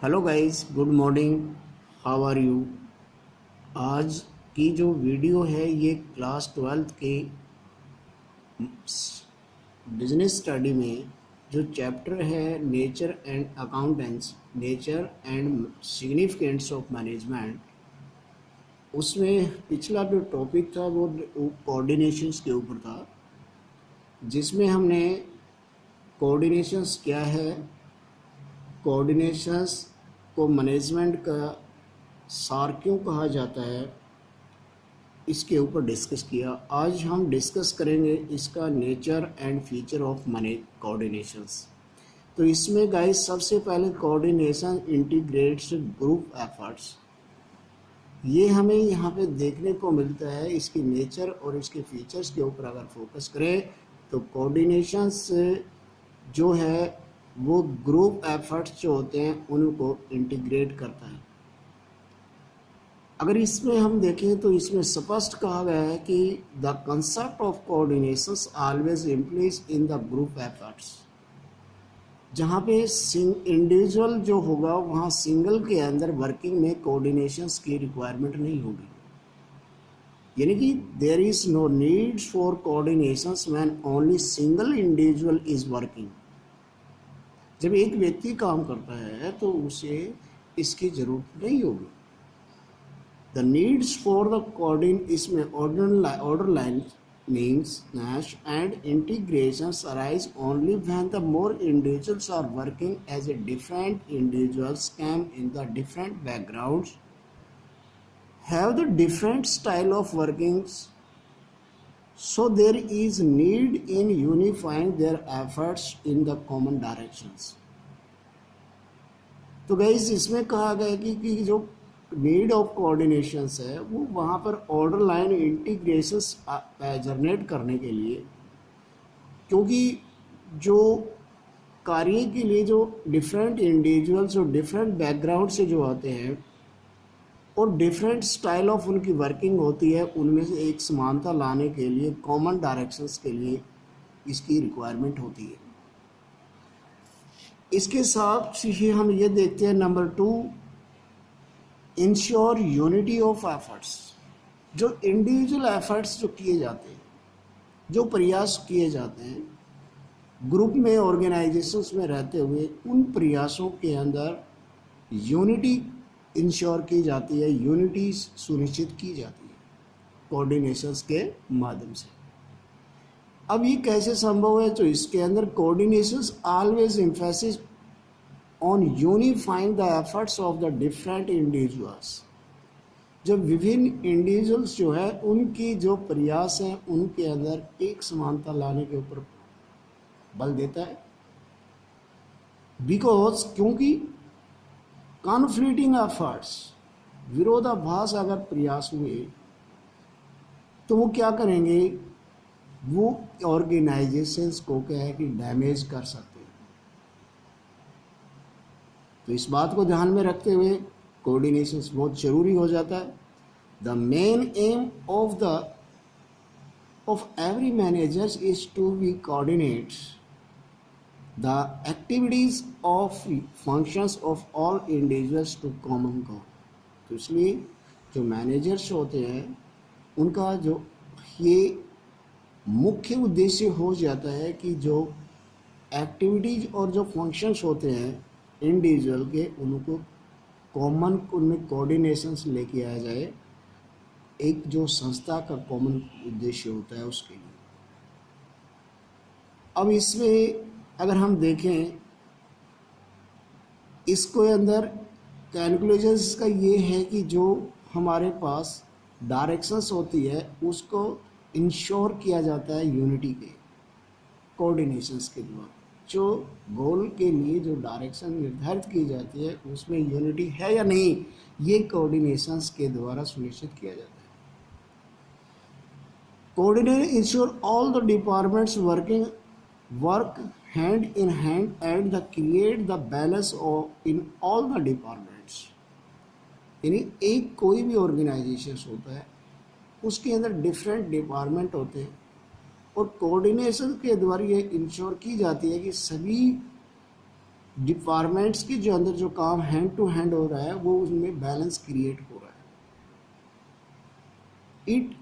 Hello guys, good morning. How are you? आज की जो वीडियो है ये क्लास 12th के बिजनेस स्टडी में जो चैप्टर है nature and accountants, nature and significance of management, उसमें पिछला जो टॉपिक था वो कोऑर्डिनेशंस के ऊपर था, जिसमें हमने कोऑर्डिनेशंस क्या है, कोऑर्डिनेशंस को मैनेजमेंट का सार क्यों कहा जाता है, इसके ऊपर डिस्कस किया। आज हम डिस्कस करेंगे इसका nature and feature of money coordinations. तो इसमें गाइस सबसे पहले कोऑर्डिनेशन इंटीग्रेट्स ग्रुप एफर्ट्स, ये हमें यहाँ पे देखने को मिलता है। इसकी नेचर और इसके फीचर्स के ऊपर अगर फोकस करें तो कोऑर्डिनेशंस जो है वो ग्रुप एफर्ट्स जो होते हैं उनको इंटीग्रेट करता है। अगर इसमें हम देखें तो इसमें स्पष्ट कहा गया है कि the concept of coordinations always implies in the group efforts. जहाँ पे इंडिविजुअल जो होगा वहाँ सिंगल के अंदर वर्किंग में कोऑर्डिनेशंस की रिक्वायरमेंट नहीं होगी, यानी कि there is no need for coordinations when only single individual is working. जब एक व्यक्ति काम करता है तो उसे इसकी जरूरत नहीं होगी। The needs for the इसमें order line means Nash and integrations arise only when the more individuals are working as a different individuals come in the different backgrounds, have the different style of workings, so there is need in unifying their efforts in the common directions। तो guys इसमें कहा गया कि जो need of coordinations है वो वहाँ पर ऑर्डर लाइन इंटीग्रेशंस जनरेट करने के लिए, क्योंकि जो कार्य के लिए जो डिफरेंट इंडिविजुअल्स और डिफरेंट बैकग्राउंड से जो आते हैं और डिफरेंट स्टाइल ऑफ उनकी वर्किंग होती है, उनमें से एक समानता लाने के लिए कॉमन डायरेक्शंस के लिए इसकी रिक्वायरमेंट होती है। इसके साथ ही हम ये देखते हैं number 2, ensure unity of efforts. जो इंडिविजुअल एफर्ट्स जो किए जाते हैं, जो प्रयास किए जाते हैं ग्रुप में ऑर्गेनाइजेशंस में रहते हुए, उन प्रयासों के अंदर यूनिटी इंश्योर की जाती है, यूनिटी सुनिश्चित की जाती है कोऑर्डिनेशंस के माध्यम से। अब ये कैसे संभव है? तो इसके अंदर coordinations always emphasis on unifying the efforts of the different individuals। जब विभिन्न इंडिविजुअल्स जो है उनकी जो प्रयास है उनके अंदर एक समानता लाने के ऊपर बल देता है। बिकॉज क्योंकि कॉन्फ्लिक्टिंग एफर्ट्स, विरोधाभास अगर प्रयास हुए तो वो क्या करेंगे, वो ऑर्गेनाइजेशंस को क्या है कि डैमेज कर सकते हैं। तो इस बात को ध्यान में रखते हुए कोऑर्डिनेशन बहुत जरूरी हो जाता है। The main aim of every manager is to be coordinate the activities of functions of all individuals to common goal. तो इसलिए जो मैनेजर्स होते हैं उनका जो ये मुख्य उद्देश्य हो जाता है कि जो एक्टिविटीज और जो फंक्शंस होते हैं इंडिविजुअल के, उनको कॉमन उनमें कोऑर्डिनेशंस लेके आया जाए, एक जो संस्था का कॉमन उद्देश्य होता है उसके लिए। अब इसमें अगर हम देखें इसको अंदर कैलकुलेशंस का ये है कि जो हमारे पास डायरेक्शंस होती है उसको इंश्योर किया जाता है यूनिटी के कोऑर्डिनेशंस के द्वारा। जो गोल के लिए जो डायरेक्शन निर्धारित की जाती है उसमें यूनिटी है या नहीं, ये कोऑर्डिनेशंस के द्वारा सुनिश्चित किया जाता है। Coordinate ensure all the departments work hand in hand and the create the balance in all the departments. यानी एक कोई भी ऑर्गेनाइजेशन होता है उसके अंदर डिफरेंट डिपार्टमेंट होते हैं और कोऑर्डिनेशन के द्वारा ये इंश्योर की जाती है कि सभी डिपार्टमेंट्स के जो अंदर जो काम हैंड टू हैंड हो रहा है वो उसमें बैलेंस क्रिएट हो रहा है। It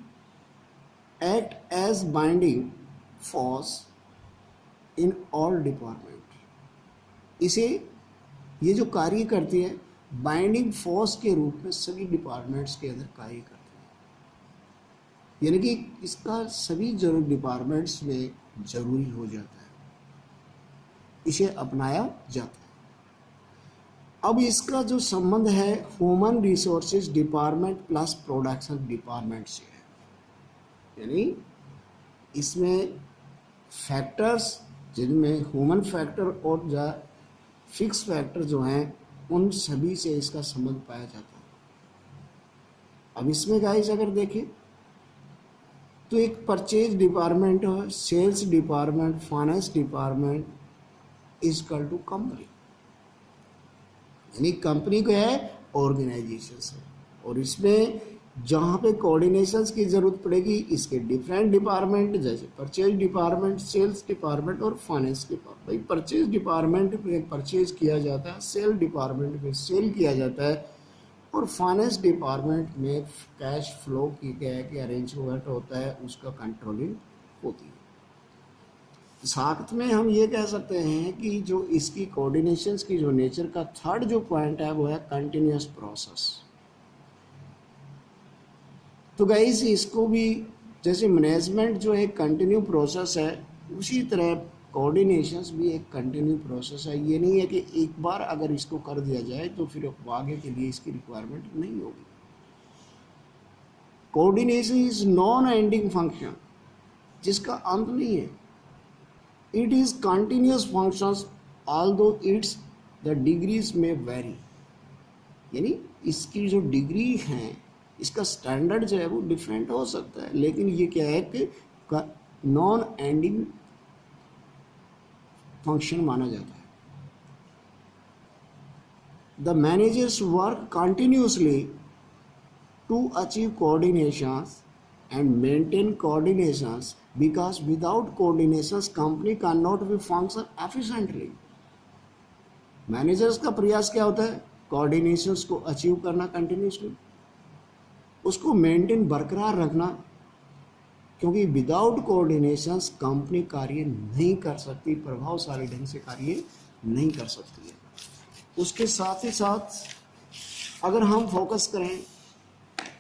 act as binding force in all department. इसे ये जो कार्य करती है बाइंडिंग फोर्स के रूप में सभी डिपार्टमेंट्स के अंदर कार्य करती है, यानी कि इसका सभी जरूरी डिपार्टमेंट्स में जरूरी हो जाता है, इसे अपनाया जाता है। अब इसका जो संबंध है human resources department plus production department से है, यानी इसमें फैक्टर्स जिनमें ह्यूमन फैक्टर और जो फिक्स फैक्टर जो हैं उन सभी से इसका संबंध पाया जाता है। अब इसमें गाइस अगर देखें तो एक परचेज डिपार्टमेंट है, sales department, finance department is equal to company, यानी कंपनी को है ऑर्गेनाइजेशन है। और इसमें जहाँ पे कोऑर्डिनेशंस की जरूरत पड़ेगी इसके डिफरेंट डिपार्टमेंट जैसे परचेज डिपार्टमेंट, सेल्स डिपार्टमेंट और फाइनेंस डिपार्टमेंट। भाई परचेज डिपार्टमेंट में परचेज किया जाता है, सेल डिपार्टमेंट में सेल किया जाता है और फाइनेंस डिपार्टमेंट में कैश फ्लो की के अरेंजमेंट होता है, उसका कंट्रोलिंग होती है। साथ में हम ये कह सकते हैं कि जो इसकी कोऑर्डिनेशंस की जो नेचर का थर्ड जो पॉइंट है वो है कंटिन्यूस प्रोसेस। तो गाइस इसको भी जैसे मैनेजमेंट जो एक कंटिन्यू प्रोसेस है उसी तरह कोऑर्डिनेशंस भी एक कंटिन्यू प्रोसेस है। ये नहीं है कि एक बार अगर इसको कर दिया जाए तो फिर आगे के लिए इसकी रिक्वायरमेंट नहीं होगी। Coordination is non ending function, जिसका अंत नहीं है। It is continuous functions although it's the degrees में वेरी, यानी इसकी जो डिग्री है इसका स्टैंडर्ड जो है वो डिफरेंट हो सकता है, लेकिन ये क्या है कि नॉन एंडिंग फंक्शन माना जाता है। The managers work continuously to achieve coordinations and maintain coordinations because without coordinations company cannot be function efficiently। Managers का प्रयास क्या होता है? कोऑर्डिनेशंस को अचीव करना कंटिन्यूसली, उसको मेंटेन बरकरार रखना, क्योंकि विदाउट कोऑर्डिनेशंस कंपनी कार्य नहीं कर सकती, प्रभावशाली ढंग से कार्य नहीं कर सकती है। उसके साथ ही साथ अगर हम फोकस करें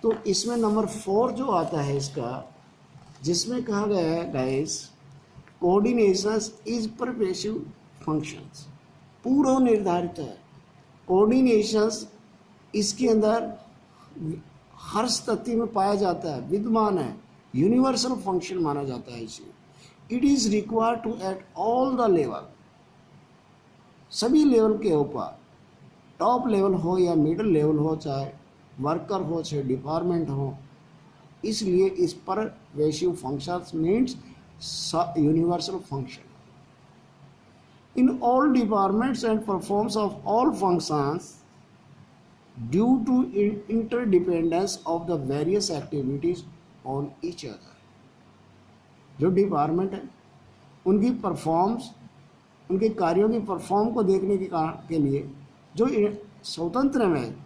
तो इसमें नंबर 4 जो आता है इसका, जिसमें कहा गया है guys coordinations is pervasive functions, पूर्व निर्धारित है। कोऑर्डिनेशंस इसके अंदर हर स्थिति में पाया जाता है, विद्यमान है, यूनिवर्सल फंक्शन माना जाता है इसे। It is required to at all the level, सभी लेवल के ऊपर, टॉप लेवल हो या मिडिल लेवल हो, चाहे वर्कर हो चाहे डिपार्टमेंट हो, इसलिए इस pervasive functions means universal function in all departments and performs of all functions due to interdependence of the various activities on each other. जो डिपार्टमेंट है उनकी परफॉर्म्स, उनके कार्यों की परफॉर्म को देखने के लिए जो स्वतंत्र में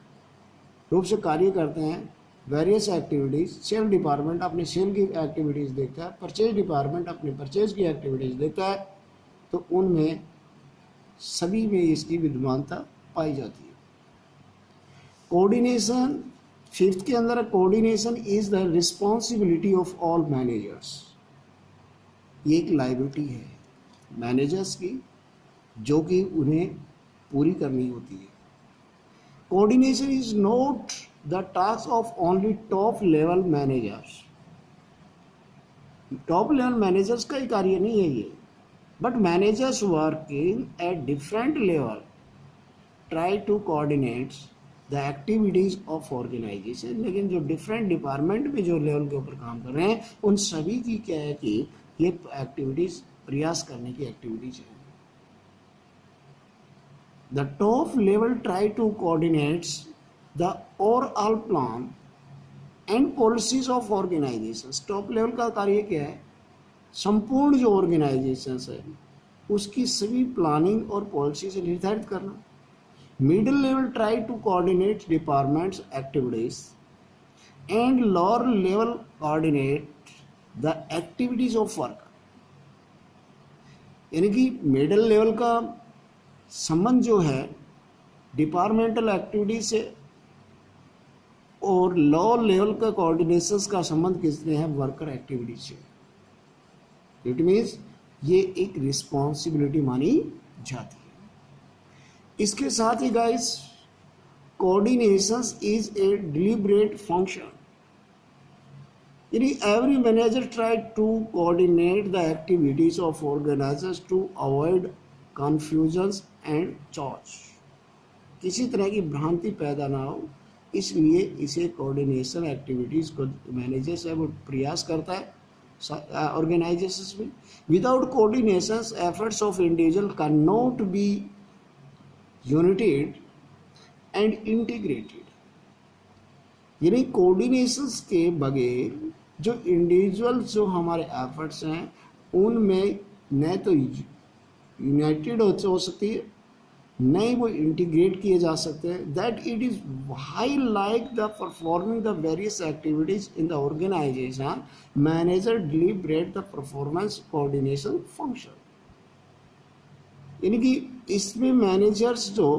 रूप से कार्य करते हैं, वेरियस एक्टिविटीज़, सेल डिपार्टमेंट अपने सेल की एक्टिविटीज़ देखता है, परचेज डिपार्टमेंट अपने परचेज की एक्टिविटीज़ देखता है, तो उनमें सभी में इसकी विद्यमानता पाई जाती है। कोऑर्डिनेशन 5th के अंदर, coordination is the responsibility of all managers. ये एक लाइबिलिटी है मैनेजर्स की जो कि उन्हें पूरी करनी होती है। Coordination is not the task of only top level managers, top level managers का ही कार्य नहीं है ये, but managers working at different level try to coordinate the activities of organisation. लेकिन जो डिफरेंट डिपार्टमेंट में जो लेवल के ऊपर काम कर रहे हैं उन सभी की क्या है कि ये एक्टिविटीज प्रयास करने की एक्टिविटीज है। The top level try to coordinate the overall plan and policies of organizations। Top level का कार्य क्या है? संपूर्ण जो ऑर्गेनाइजेशंस है उसकी सभी प्लानिंग और पॉलिसी से निर्धारित करना। Middle level try to coordinate departments activities and lower level coordinate the activities of work. यानी कि मिडिल लेवल का संबंध जो है डिपार्टमेंटल एक्टिविटी से और लोअर लेवल का कोऑर्डिनेशंस का संबंध किसने है, वर्कर एक्टिविटी से। इट मीन्स ये एक रिस्पॉन्सिबिलिटी मानी जाती है। इसके साथ ही guys coordinations is a deliberate function, यानी every manager try to coordinate the activities of organizers to avoid confusions and चॉर्ज। किसी तरह की भ्रांति पैदा ना हो, इसलिए इसे कोऑर्डिनेशन एक्टिविटीज को मैनेजर है वो प्रयास करता है ऑर्गेनाइजेशंस में। Without coordination efforts of individual can not be united and integrated. यानी कोऑर्डिनेशंस के बगैर जो इंडिविजुअल जो हमारे एफर्ट्स हैं उनमें न तो यूनाइटेड हो सकती है, नहीं वो इंटीग्रेट किए जा सकते हैं। That it is high like the performing the various activities in the organization manager deliberate the performance coordination function. यानी कि इसमें मैनेजर्स जो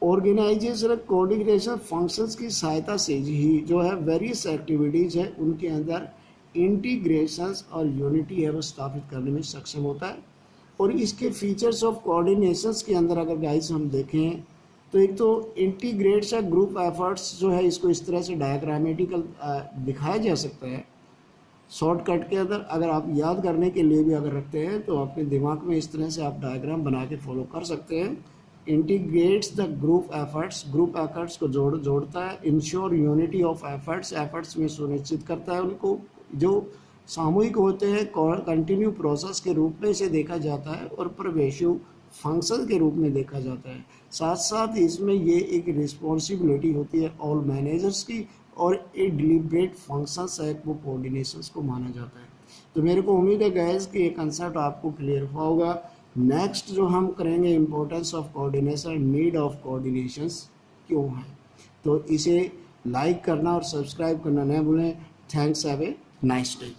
ऑर्गेनाइजेशन कोऑर्डिनेशन फंक्शंस की सहायता से ही जो है वेरियस एक्टिविटीज है उनके अंदर इंटीग्रेशंस और यूनिटी है वो स्थापित करने में सक्षम होता है। और इसके फीचर्स ऑफ कोऑर्डिनेशंस के अंदर अगर गाइस हम देखें तो एक तो इंटीग्रेट्स है ग्रुप एफर्ट्स जो है, इसको इस तरह से डायग्रामेटिकल दिखाया जा सकता है शॉर्टकट के अंदर। अगर आप याद करने के लिए भी अगर रखते हैं तो अपने दिमाग में इस तरह से आप डायग्राम बना के फॉलो कर सकते हैं। इंटीग्रेट्स द ग्रुप एफर्ट्स को जोड़ता है। इंश्योर यूनिटी ऑफ एफर्ट्स में सुनिश्चित करता है उनको, जो सामूहिक होते हैं कंटिन्यू प्रोसेस के रूप में इसे देखा जाता है और परवेशिव फंक्शन के रूप में देखा जाता है। साथ साथ इसमें ये एक रिस्पॉन्सिबिलिटी होती है ऑल मैनेजर्स की और एक डिलिब्रेट फंक्शंस है वो कोऑर्डिनेशंस को माना जाता है। तो मेरे को उम्मीद है गाइस कि ये कंसेप्ट आपको क्लियर हुआ होगा। नेक्स्ट जो हम करेंगे importance of coordination, need of coordinations क्यों है, तो इसे लाइक करना और सब्सक्राइब करना न भूलें। Thanks, have a nice day.